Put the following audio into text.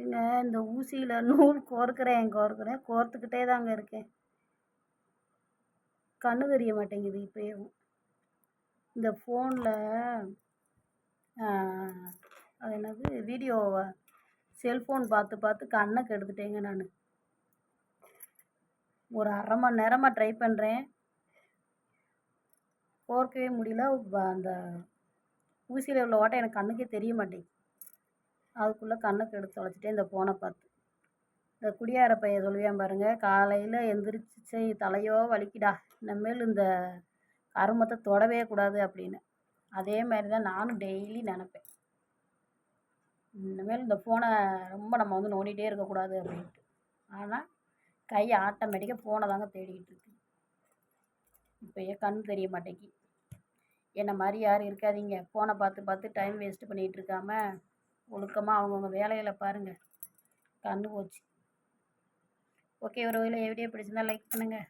ஏங்க இந்த ஊசியில் நூல் கோர்த்துக்கிட்டே தாங்க இருக்கேன். கண்ணு தெரிய மாட்டேங்குது இப்பயும். இந்த ஃபோனில் அது என்னது செல்ஃபோன் பார்த்து பார்த்து கண்ணை கெடுத்துட்டேங்க நான். ஒரு அரை மணி நேரமாக ட்ரை பண்ணுறேன், கோர்க்கவே முடியல. அந்த ஊசியில் உள்ள ஓட்டை எனக்கு கண்ணுக்கே தெரிய மாட்டேங்குது. அதுக்குள்ளே கண்ணை கெடுத்து தொலைச்சிட்டேன் இந்த ஃபோனை பார்த்து. இந்த குடியார பையன் சொல்லுவேன் பாருங்கள், காலையில் எந்திரிச்சு தலையோ வலிக்குடா, இனிமேல் இந்த கருமத்தை தொடவே கூடாது அப்படின்னு. அதே மாதிரி தான் நானும் டெய்லி நினப்பேன், இனிமேல் இந்த ஃபோனை ரொம்ப நம்ம நோண்டிகிட்டே இருக்கக்கூடாது அப்படின்ட்டு. ஆனால் கை ஆட்டோமேட்டிக்காக ஃபோனை தாங்க தேடிக்கிட்டு இருக்கு. இப்போயே கண் தெரிய மாட்டேங்கி. என்னை மாதிரி யாரும் இருக்காதீங்க, ஃபோனை பார்த்து பார்த்து டைம் வேஸ்ட்டு பண்ணிகிட்டு இருக்காம ஒழுக்கமாக அவங்கவுங்க வேலைகளை பாருங்கள். கண்ணு போச்சு. ஓகே, ஒரு வீடியோ பிடிச்சிருந்தா லைக் பண்ணுங்கள்.